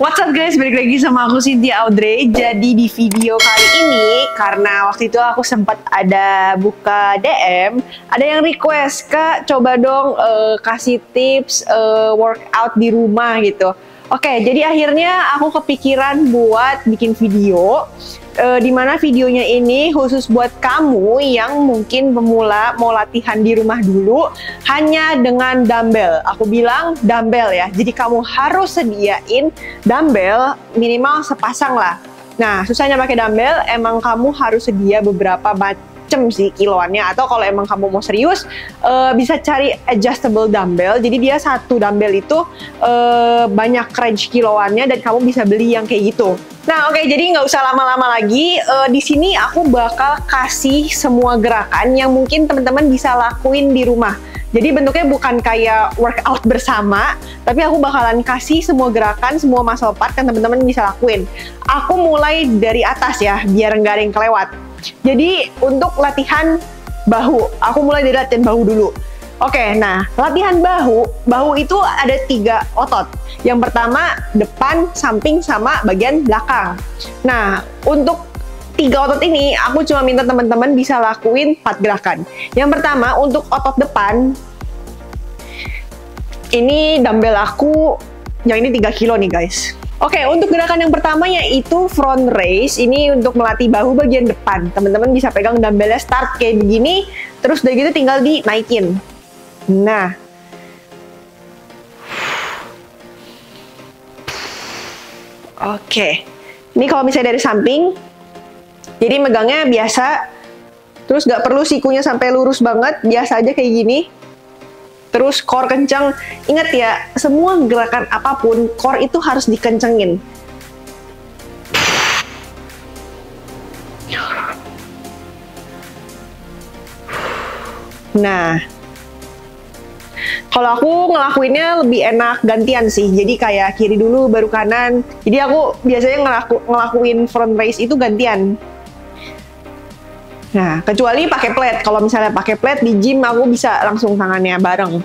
What's up guys, balik lagi sama aku Cynthia Audrey. Jadi di video kali ini, karena waktu itu aku sempat ada buka DM, ada yang request, Kak coba dong kasih tips workout di rumah gitu. Oke, jadi akhirnya aku kepikiran buat bikin video, dimana videonya ini khusus buat kamu yang mungkin pemula mau latihan di rumah dulu hanya dengan dumbbell. Aku bilang dumbbell ya, jadi kamu harus sediain dumbbell minimal sepasang lah. Nah, susahnya pakai dumbbell, emang kamu harus sedia beberapa macam sih kiloannya, atau kalau emang kamu mau serius bisa cari adjustable dumbbell. Jadi dia satu dumbbell itu banyak range kiloannya dan kamu bisa beli yang kayak gitu. Nah, oke, jadi nggak usah lama-lama lagi. Di sini aku bakal kasih semua gerakan yang mungkin teman-teman bisa lakuin di rumah. Jadi bentuknya bukan kayak workout bersama, tapi aku bakalan kasih semua gerakan, semua muscle part yang teman-teman bisa lakuin. Aku mulai dari atas ya, biar nggak ada yang kelewat. Jadi untuk latihan bahu, aku mulai dari latihan bahu dulu. Oke, nah latihan bahu itu ada 3 otot. Yang pertama depan, samping, sama bagian belakang. Nah, untuk 3 otot ini aku cuma minta teman-teman bisa lakuin 4 gerakan. Yang pertama untuk otot depan, ini dumbbell aku yang ini 3 kilo nih guys. Oke, untuk gerakan yang pertama yaitu front raise. Ini untuk melatih bahu bagian depan. Teman-teman bisa pegang dumbbellnya start kayak begini, terus udah gitu tinggal dinaikin. Nah, oke. Ini kalau misalnya dari samping, jadi megangnya biasa, terus gak perlu sikunya sampai lurus banget, biasa aja kayak gini. Terus core kencang. Ingat ya, semua gerakan apapun, core itu harus dikencengin. Nah, kalau aku ngelakuinnya lebih enak gantian sih. Jadi kayak kiri dulu baru kanan. Jadi aku biasanya ngelakuin front raise itu gantian. Nah, kecuali pakai plate. Kalau misalnya pakai plate di gym, aku bisa langsung tangannya bareng.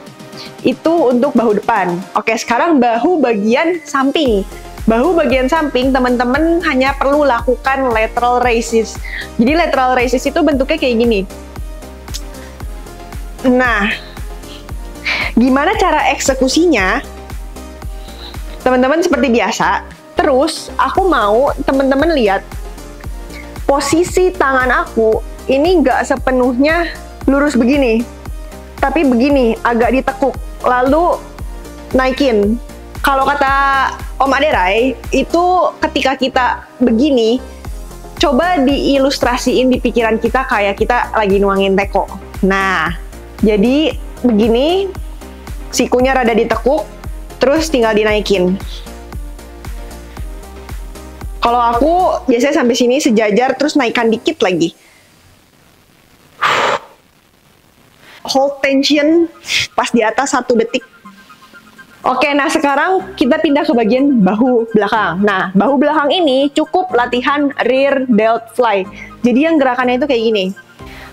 Itu untuk bahu depan. Oke, sekarang bahu bagian samping. Bahu bagian samping, teman-teman hanya perlu lakukan lateral raises. Jadi lateral raises itu bentuknya kayak gini. Nah, gimana cara eksekusinya? Teman-teman seperti biasa. Terus, aku mau teman-teman lihat posisi tangan aku ini nggak sepenuhnya lurus begini, tapi begini, agak ditekuk, lalu naikin. Kalau kata Om Aderai, itu ketika kita begini, coba diilustrasiin di pikiran kita kayak kita lagi nuangin teko. Nah, jadi begini, sikunya rada ditekuk, terus tinggal dinaikin. Kalau aku biasanya sampai sini sejajar, terus naikkan dikit lagi. Hold tension pas di atas 1 detik. Oke, nah sekarang kita pindah ke bagian bahu belakang. Nah, bahu belakang ini cukup latihan rear delt fly. Jadi yang gerakannya itu kayak gini.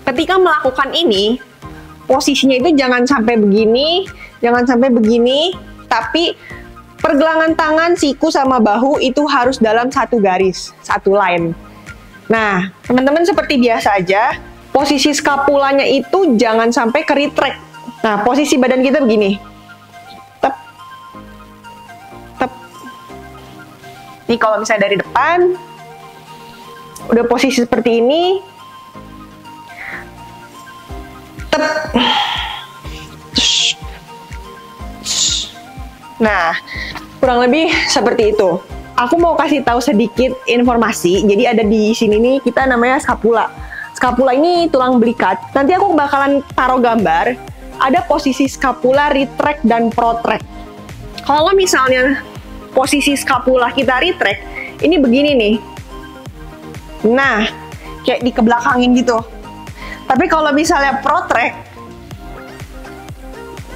Ketika melakukan ini, posisinya itu jangan sampai begini, jangan sampai begini, tapi pergelangan tangan, siku, sama bahu itu harus dalam satu garis, satu line. Nah, teman-teman seperti biasa aja, posisi skapulanya itu jangan sampai ke retract. Nah, posisi badan kita begini. Tep. Tep. Ini kalau misalnya dari depan, udah posisi seperti ini. Tep. Nah, kurang lebih seperti itu. Aku mau kasih tahu sedikit informasi. Jadi ada di sini nih, kita namanya scapula. Scapula ini tulang belikat. Nanti aku bakalan taruh gambar. Ada posisi scapula retract dan protract. Kalau misalnya posisi scapula kita retract, ini begini nih. Nah, kayak dikebelakangin gitu. Tapi kalau misalnya protract,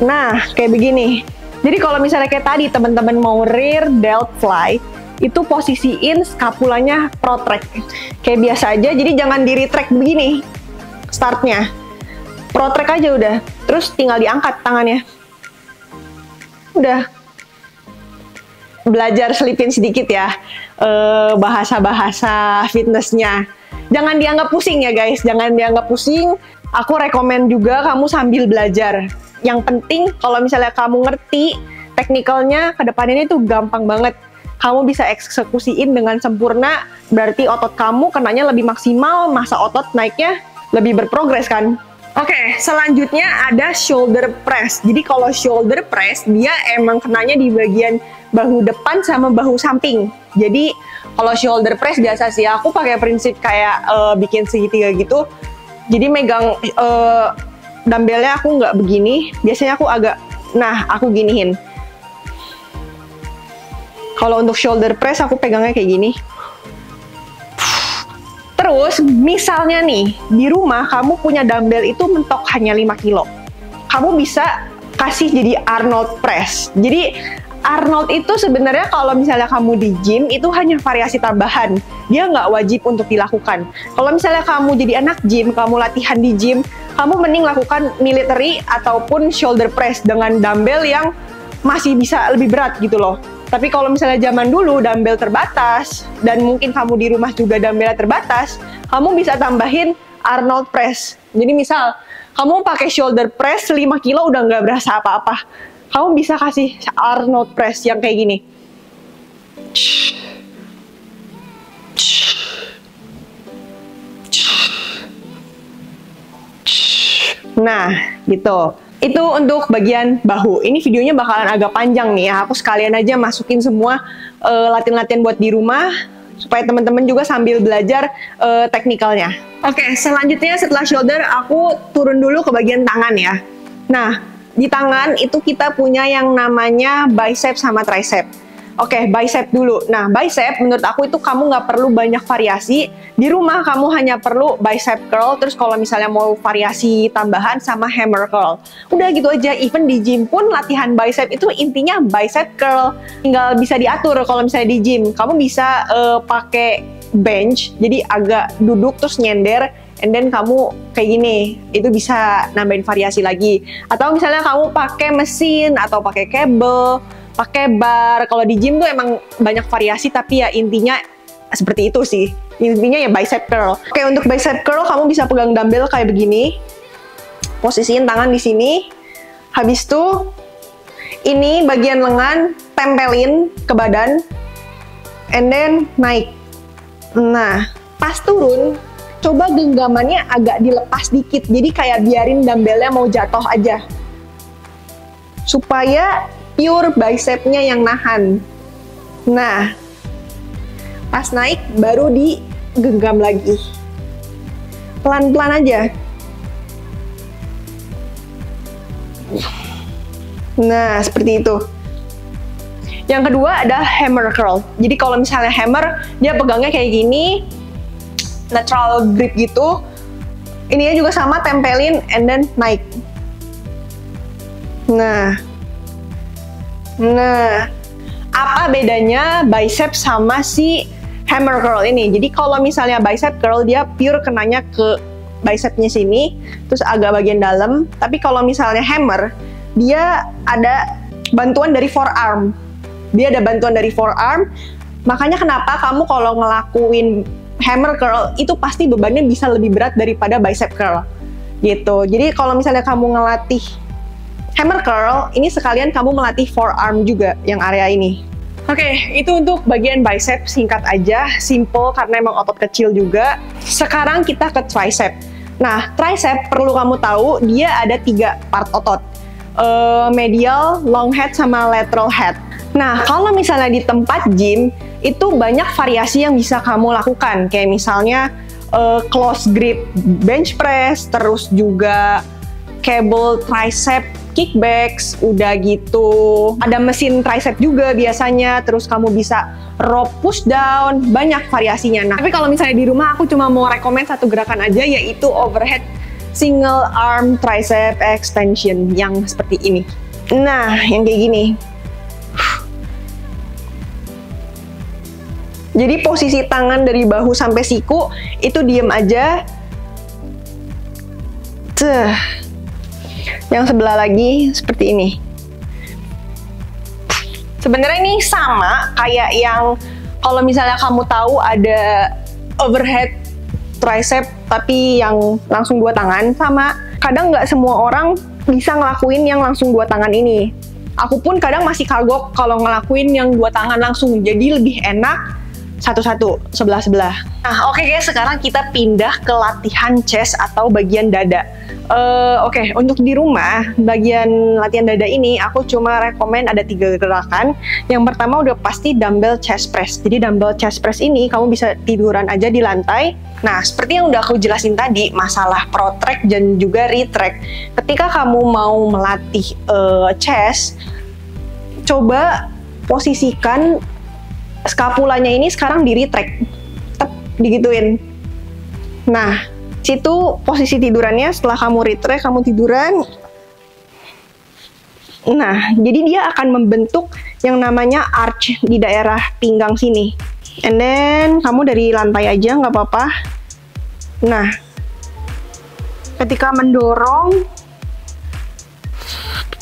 nah kayak begini. Jadi kalau misalnya kayak tadi teman-teman mau rear delt fly, itu posisiin scapulanya protract. Kayak biasa aja, jadi jangan di retract begini startnya. Protract aja udah. Terus tinggal diangkat tangannya. Udah. belajar selipin sedikit ya bahasa-bahasa fitnessnya. Jangan dianggap pusing ya guys, jangan dianggap pusing. Aku rekomen juga kamu sambil belajar. Yang penting kalau misalnya kamu ngerti teknikalnya, kedepannya itu gampang banget. Kamu bisa eksekusiin dengan sempurna, berarti otot kamu kenanya lebih maksimal, masa otot naiknya lebih berprogres kan. Oke, selanjutnya ada shoulder press. Jadi kalau shoulder press, dia emang kenanya di bagian bahu depan sama bahu samping. Jadi kalau shoulder press biasa sih, aku pakai prinsip kayak bikin segitiga gitu. Jadi megang dumbbellnya aku nggak begini, biasanya aku aku giniin. Kalau untuk shoulder press aku pegangnya kayak gini. Terus, misalnya nih, di rumah kamu punya dumbbell itu mentok hanya 5 kilo. Kamu bisa kasih jadi Arnold press. Jadi, Arnold itu sebenarnya kalau misalnya kamu di gym, itu hanya variasi tambahan. Dia nggak wajib untuk dilakukan. Kalau misalnya kamu jadi anak gym, kamu latihan di gym, kamu mending lakukan military ataupun shoulder press dengan dumbbell yang masih bisa lebih berat gitu loh. Tapi kalau misalnya zaman dulu dumbbell terbatas, dan mungkin kamu di rumah juga dumbbell terbatas, kamu bisa tambahin Arnold press. Jadi misal, kamu pakai shoulder press 5 kilo udah nggak berasa apa-apa. Kamu bisa kasih Arnold press yang kayak gini. Nah, gitu. Itu untuk bagian bahu. Ini videonya bakalan agak panjang nih ya. Aku sekalian aja masukin semua latihan-latihan buat di rumah supaya teman-teman juga sambil belajar teknikalnya. Oke, selanjutnya setelah shoulder aku turun dulu ke bagian tangan ya. Nah, di tangan itu kita punya yang namanya bicep sama tricep. Oke, bicep dulu. Nah, bicep menurut aku itu kamu nggak perlu banyak variasi. Di rumah kamu hanya perlu bicep curl, terus kalau misalnya mau variasi tambahan sama hammer curl. Udah gitu aja, even di gym pun latihan bicep itu intinya bicep curl. Tinggal bisa diatur kalau misalnya di gym. Kamu bisa pakai bench, jadi agak duduk terus nyender, and then kamu kayak gini, itu bisa nambahin variasi lagi. Atau misalnya kamu pakai mesin, atau pakai kabel, pakai bar. Kalau di gym tuh emang banyak variasi, tapi ya intinya seperti itu sih. Intinya ya bicep curl. Oke, untuk bicep curl kamu bisa pegang dumbbell kayak begini. Posisiin tangan di sini. Habis itu ini bagian lengan tempelin ke badan, and then naik. Nah, pas turun, coba genggamannya agak dilepas dikit. Jadi kayak biarin dumbbellnya mau jatuh aja. Supaya pure bicepnya yang nahan. Nah, pas naik baru digenggam lagi. Pelan-pelan aja. Nah, seperti itu. Yang kedua ada hammer curl. Jadi kalau misalnya hammer, dia pegangnya kayak gini, natural grip gitu. Ininya juga sama, tempelin and then naik. Nah, apa bedanya bicep sama si hammer curl ini? Jadi kalau misalnya bicep curl, dia pure kenanya ke bicepnya sini, terus agak bagian dalam. Tapi kalau misalnya hammer, dia ada bantuan dari forearm. Makanya kenapa kamu kalau ngelakuin hammer curl, itu pasti bebannya bisa lebih berat daripada bicep curl. Gitu. Jadi kalau misalnya kamu ngelatih hammer curl, ini sekalian kamu melatih forearm juga, yang area ini. Oke, itu untuk bagian bicep, singkat aja, simple karena emang otot kecil juga. Sekarang kita ke tricep. Nah, tricep perlu kamu tahu, dia ada 3 part otot. Medial, long head, sama lateral head. Nah, kalau misalnya di tempat gym, itu banyak variasi yang bisa kamu lakukan. Kayak misalnya close grip bench press, terus juga cable tricep kickbacks, udah gitu. Ada mesin tricep juga biasanya, terus kamu bisa rope push down, banyak variasinya. Nah, tapi kalau misalnya di rumah aku cuma mau rekomend satu gerakan aja, yaitu overhead single arm tricep extension yang seperti ini. Nah, yang kayak gini. Jadi posisi tangan dari bahu sampai siku itu diem aja. Yang sebelah lagi seperti ini. Sebenarnya ini sama kayak yang kalau misalnya kamu tahu ada overhead tricep tapi yang langsung 2 tangan, sama. Kadang nggak semua orang bisa ngelakuin yang langsung 2 tangan ini. Aku pun kadang masih kagok kalau ngelakuin yang 2 tangan langsung, jadi lebih enak satu-satu, sebelah-sebelah. Nah, oke guys, sekarang kita pindah ke latihan chest atau bagian dada. Oke, untuk di rumah, bagian latihan dada ini aku cuma rekomen ada 3 gerakan. Yang pertama udah pasti dumbbell chest press. Jadi dumbbell chest press ini kamu bisa tiduran aja di lantai. Nah, seperti yang udah aku jelasin tadi, masalah protract dan juga retract. Ketika kamu mau melatih chest, coba posisikan skapulanya ini sekarang di retract, tep, digituin. Nah, situ posisi tidurannya. Setelah kamu retract, kamu tiduran. Nah, jadi dia akan membentuk yang namanya arch di daerah pinggang sini. And then kamu dari lantai aja, nggak apa-apa. Nah, ketika mendorong,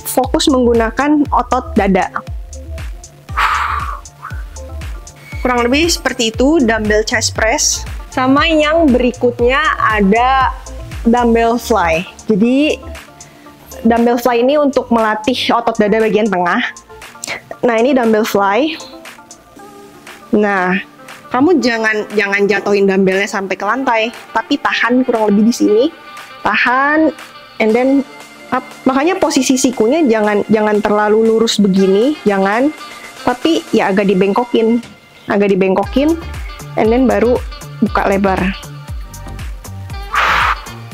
fokus menggunakan otot dada. Kurang lebih seperti itu dumbbell chest press. Sama yang berikutnya ada dumbbell fly. Jadi dumbbell fly ini untuk melatih otot dada bagian tengah. Nah, ini dumbbell fly. Nah, kamu jangan jatuhin dumbbellnya sampai ke lantai, tapi tahan kurang lebih di sini. Tahan, and then up. Makanya posisi sikunya jangan terlalu lurus begini, jangan. Tapi ya agak dibengkokin, and then baru buka lebar.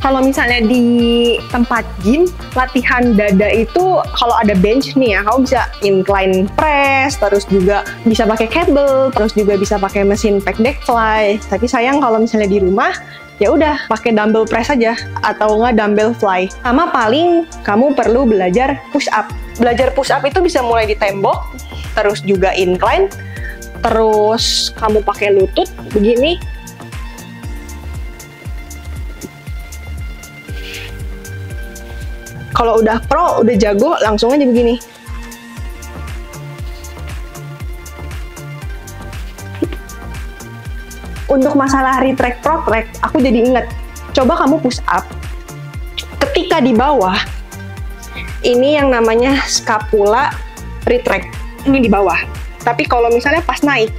Kalau misalnya di tempat gym, latihan dada itu kalau ada bench nih ya, kamu bisa incline press, terus juga bisa pakai kettlebell, terus juga bisa pakai mesin pec deck fly. Tapi sayang kalau misalnya di rumah, ya udah pakai dumbbell press aja atau nggak dumbbell fly. Sama paling kamu perlu belajar push up. Belajar push up itu bisa mulai di tembok, terus juga incline, terus kamu pakai lutut begini. Kalau udah pro, udah jago, langsung aja begini. Untuk masalah retract protract, aku jadi inget. Coba kamu push up. Ketika di bawah, ini yang namanya scapula retract. Ini di bawah. Tapi kalau misalnya pas naik,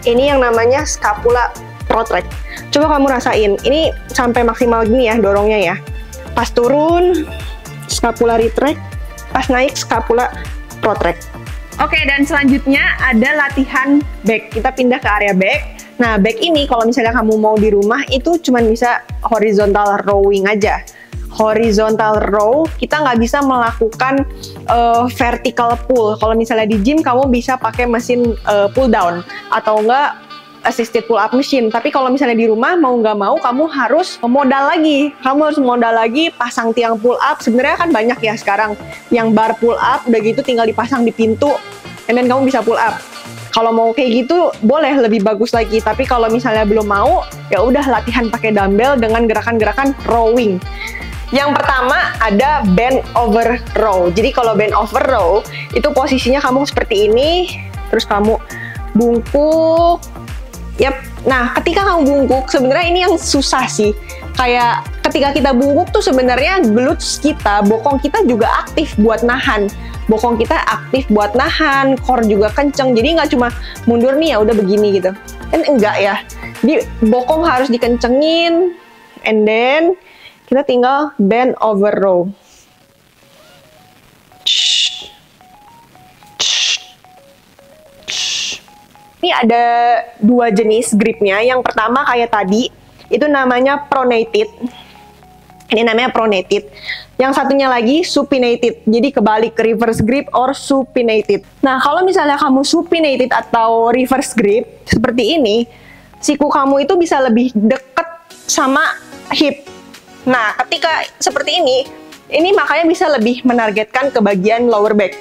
ini yang namanya scapula protract. Coba kamu rasain. Ini sampai maksimal gini ya, dorongnya ya. Pas turun, scapula retract, pas naik, scapula protract. Oke, dan selanjutnya ada latihan back. Kita pindah ke area back. Nah, back ini kalau misalnya kamu mau di rumah, itu cuma bisa horizontal rowing aja. Horizontal row, kita nggak bisa melakukan vertical pull. Kalau misalnya di gym, kamu bisa pakai mesin pull down, atau enggak assisted pull up machine. Tapi kalau misalnya di rumah, mau nggak mau kamu harus modal lagi. Kamu harus modal lagi, pasang tiang pull up. Sebenarnya kan banyak ya sekarang yang bar pull up, udah gitu tinggal dipasang di pintu, and then kamu bisa pull up. Kalau mau kayak gitu boleh, lebih bagus lagi. Tapi kalau misalnya belum mau, ya udah latihan pakai dumbbell dengan gerakan-gerakan rowing. Yang pertama ada bend over row. Jadi kalau bend over row itu posisinya kamu seperti ini, terus kamu bungkuk. Yap. Nah, ketika kamu bungkuk, sebenarnya ini yang susah sih. Kayak ketika kita bungkuk tuh sebenarnya glutes kita, bokong kita juga aktif buat nahan. Bokong kita aktif buat nahan, core juga kenceng. Jadi nggak cuma mundur nih ya udah begini gitu. Kan enggak ya. Di bokong harus dikencengin, and then kita tinggal bend over row. Ini ada 2 jenis gripnya. Yang pertama kayak tadi, itu namanya pronated. Ini namanya pronated. Yang satunya lagi supinated. Jadi kebalik, reverse grip or supinated. Nah, kalau misalnya kamu supinated atau reverse grip seperti ini, siku kamu itu bisa lebih deket sama hip. Nah, ketika seperti ini makanya bisa lebih menargetkan ke bagian lower back.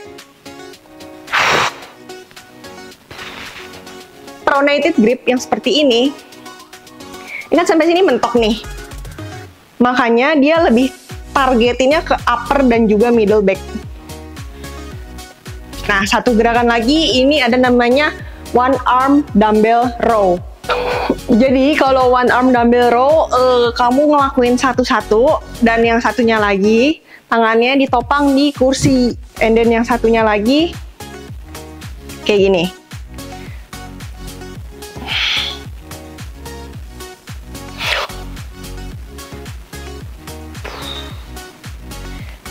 Pronated grip yang seperti ini kan sampai sini mentok nih. Makanya dia lebih targetinnya ke upper dan juga middle back. Nah, Nah, satu gerakan lagi, ini ada namanya one arm dumbbell row. Jadi kalau one arm dumbbell row, kamu ngelakuin satu-satu, dan yang satunya lagi tangannya ditopang di kursi, and then yang satunya lagi kayak gini.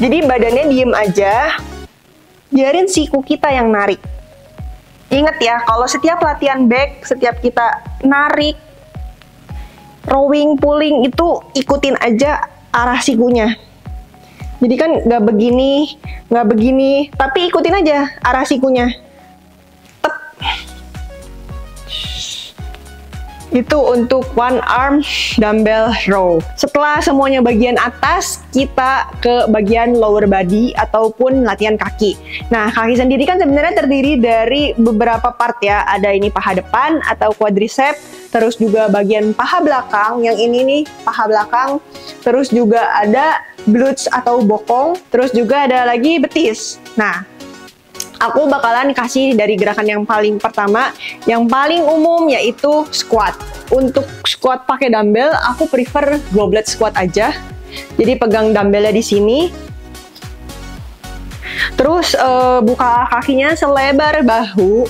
Jadi badannya diem aja, biarin siku kita yang narik. Ingat ya, kalau setiap latihan back, setiap kita narik, rowing, pulling, itu ikutin aja arah sikunya. Jadi kan nggak begini, tapi ikutin aja arah sikunya. Tep. Itu untuk one arm dumbbell row. Setelah semuanya bagian atas, kita ke bagian lower body ataupun latihan kaki. Nah, kaki sendiri kan sebenarnya terdiri dari beberapa part ya. Ada ini paha depan atau quadricep, terus juga bagian paha belakang, yang ini nih paha belakang, terus juga ada glutes atau bokong, terus juga ada lagi betis. Nah, aku bakalan kasih dari gerakan yang paling pertama, yang paling umum, yaitu squat. Untuk squat pakai dumbbell, aku prefer goblet squat aja. Jadi pegang dumbbellnya di sini, terus buka kakinya selebar bahu,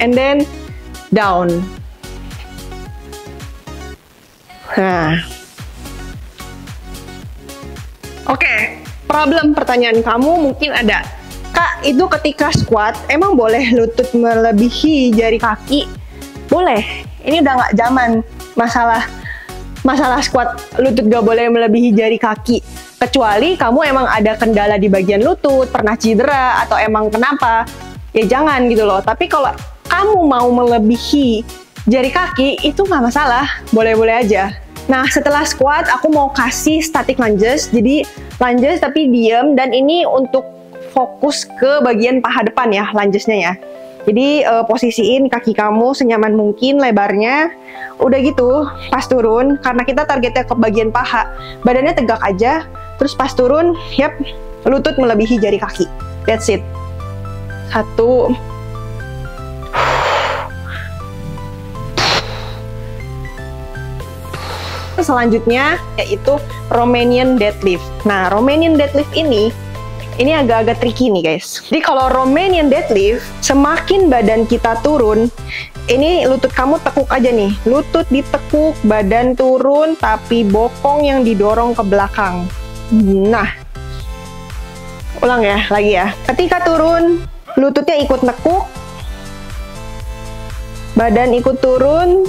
and then down. Nah, oke. Problem pertanyaan kamu mungkin ada, Kak, itu ketika squat emang boleh lutut melebihi jari kaki? Boleh. Ini udah nggak zaman masalah squat lutut gak boleh melebihi jari kaki. Kecuali kamu emang ada kendala di bagian lutut, pernah cedera, atau emang kenapa, ya jangan gitu loh. Tapi kalau kamu mau melebihi jari kaki, itu nggak masalah, boleh-boleh aja. Nah, setelah squat, aku mau kasih static lunges. Jadi, lunges tapi diem, dan ini untuk fokus ke bagian paha depan ya, lungesnya ya. Jadi, posisiin kaki kamu senyaman mungkin lebarnya. Udah gitu, pas turun, karena kita targetnya ke bagian paha, badannya tegak aja, terus pas turun, yap, lutut melebihi jari kaki. That's it. 1, selanjutnya yaitu Romanian deadlift. Nah, Romanian deadlift ini agak-agak tricky nih guys. Jadi kalau Romanian deadlift, semakin badan kita turun, ini lutut kamu tekuk aja nih. Lutut ditekuk, badan turun, tapi bokong yang didorong ke belakang. Nah, ulang ya, lagi ya. Ketika turun, lututnya ikut nekuk, badan ikut turun,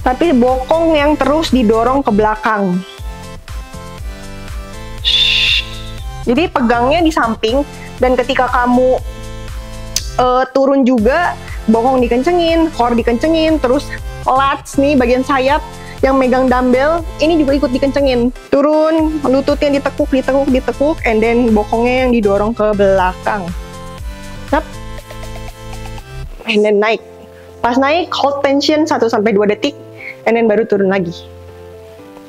tapi bokong yang terus didorong ke belakang. Jadi pegangnya di samping, dan ketika kamu turun juga, bokong dikencengin, core dikencengin, terus lats nih bagian sayap yang megang dumbbell, ini juga ikut dikencengin. Turun, lututnya ditekuk, and then bokongnya yang didorong ke belakang. Up. And then naik. Pas naik, hold tension 1-2 detik, and then baru turun lagi.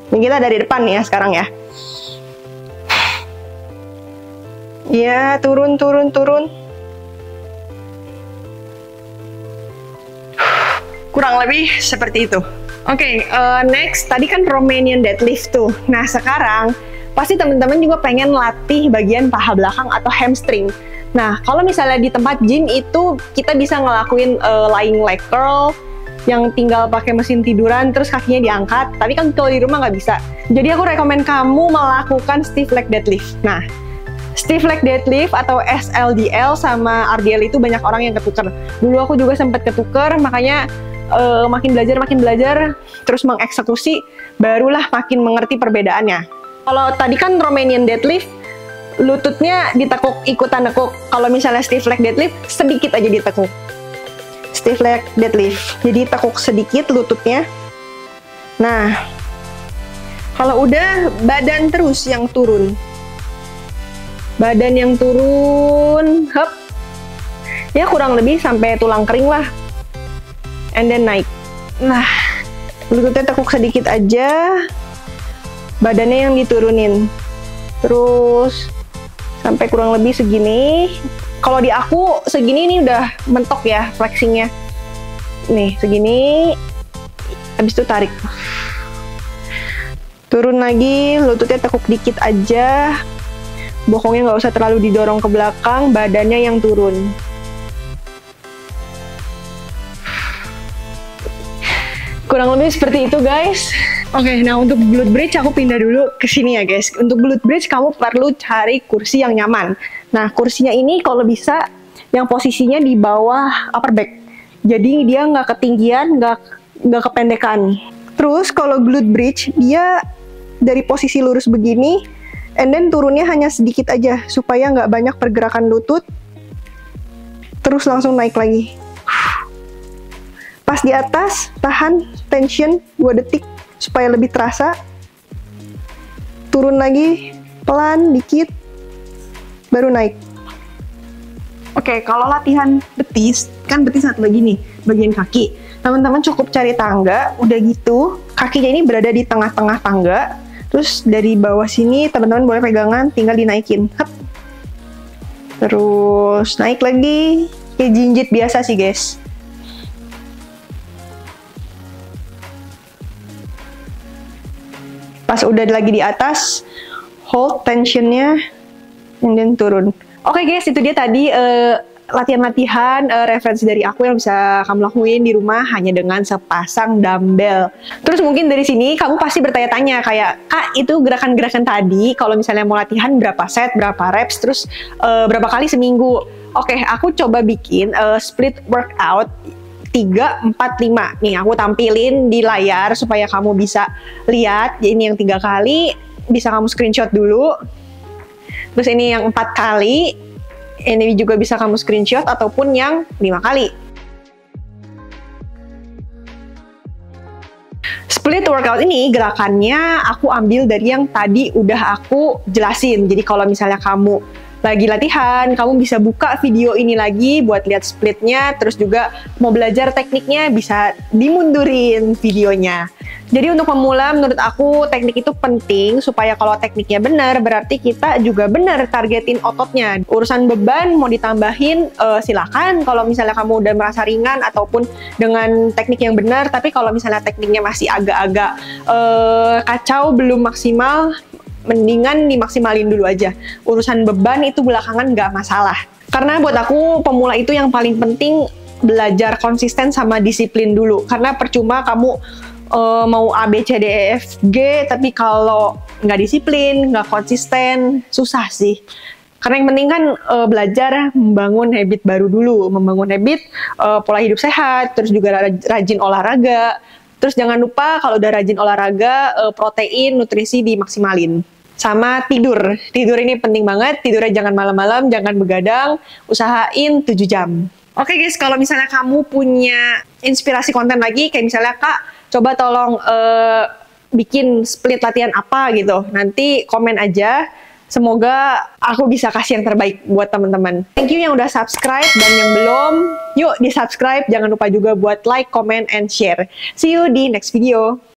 Ini kita dari depan ya sekarang ya. Ya, turun. Kurang lebih seperti itu. Oke, next, tadi kan Romanian deadlift tuh. Nah, sekarang pasti teman-teman juga pengen latih bagian paha belakang atau hamstring. Nah, kalau misalnya di tempat gym itu kita bisa ngelakuin lying leg curl, yang tinggal pakai mesin tiduran terus kakinya diangkat. Tapi kan kalau di rumah nggak bisa. Jadi aku rekomen kamu melakukan stiff leg deadlift. Nah, stiff leg deadlift atau SLDL sama RDL itu banyak orang yang ketuker. Dulu aku juga sempat ketuker, makanya makin belajar, terus mengeksekusi, barulah makin mengerti perbedaannya. Kalau tadi kan Romanian deadlift, lututnya ditekuk, ikutan nekuk. Kalau misalnya stiff leg deadlift, sedikit aja ditekuk. Stiff leg deadlift, jadi tekuk sedikit lututnya. Nah, kalau udah, badan terus yang turun. Badan yang turun, hop. Ya kurang lebih sampai tulang kering lah. And then naik. Nah, lututnya tekuk sedikit aja. Badannya yang diturunin. Terus Sampai kurang lebih segini. Kalau di aku segini nih udah mentok ya flexingnya. Nih segini. Habis itu tarik. Turun lagi, lututnya tekuk dikit aja. Bokongnya nggak usah terlalu didorong ke belakang, badannya yang turun. Kurang lebih seperti itu guys. Oke, nah untuk glute bridge aku pindah dulu ke sini ya guys. Untuk glute bridge kamu perlu cari kursi yang nyaman. Nah kursinya ini kalau bisa yang posisinya di bawah upper back. Jadi dia nggak ketinggian, nggak kependekan. Terus kalau glute bridge dia dari posisi lurus begini, and then turunnya hanya sedikit aja supaya nggak banyak pergerakan lutut. Terus langsung naik lagi. Pas di atas, tahan tension 2 detik supaya lebih terasa. Turun lagi, pelan, dikit, baru naik. Oke, kalau latihan betis, kan betis satu lagi nih, bagian kaki. Teman-teman cukup cari tangga, udah gitu, kakinya ini berada di tengah-tengah tangga. Terus dari bawah sini, teman-teman boleh pegangan, tinggal dinaikin. Hup. Terus naik lagi, kayak jinjit biasa sih guys. Pas udah lagi di atas, hold tensionnya, and then turun. Oke guys, itu dia tadi latihan-latihan referensi dari aku yang bisa kamu lakuin di rumah hanya dengan sepasang dumbbell. Terus mungkin dari sini kamu pasti bertanya-tanya kayak, Kak, itu gerakan-gerakan tadi kalau misalnya mau latihan berapa set, berapa reps, terus berapa kali seminggu? Oke, aku coba bikin split workout 3, 4, 5. Nih, aku tampilin di layar supaya kamu bisa lihat. Ini yang 3 kali, bisa kamu screenshot dulu. Terus ini yang 4 kali, ini juga bisa kamu screenshot ataupun yang 5 kali. Split workout ini gerakannya aku ambil dari yang tadi udah aku jelasin. Jadi kalau misalnya kamu lagi latihan, kamu bisa buka video ini lagi buat lihat splitnya, terus juga mau belajar tekniknya bisa dimundurin videonya. Jadi untuk pemula menurut aku teknik itu penting supaya kalau tekniknya benar berarti kita juga benar targetin ototnya. Urusan beban mau ditambahin silakan kalau misalnya kamu udah merasa ringan ataupun dengan teknik yang benar, tapi kalau misalnya tekniknya masih agak-agak kacau belum maksimal, mendingan dimaksimalin dulu aja. Urusan beban itu belakangan nggak masalah. Karena buat aku pemula itu yang paling penting belajar konsisten sama disiplin dulu. Karena percuma kamu mau A, B, C, D, E, F, G, tapi kalau nggak disiplin, nggak konsisten, susah sih. Karena yang penting kan belajar membangun habit baru dulu. Membangun habit, pola hidup sehat, terus juga rajin olahraga. Terus jangan lupa kalau udah rajin olahraga, protein, nutrisi dimaksimalin. Sama tidur. Tidur ini penting banget. Tidurnya jangan malam-malam, jangan begadang. Usahain 7 jam. Oke guys, kalau misalnya kamu punya inspirasi konten lagi, kayak misalnya Kak, coba tolong bikin split latihan apa gitu. Nanti komen aja. Semoga aku bisa kasih yang terbaik buat teman-teman. Thank you yang udah subscribe dan yang belum, yuk di subscribe. Jangan lupa juga buat like, comment, and share. See you di next video.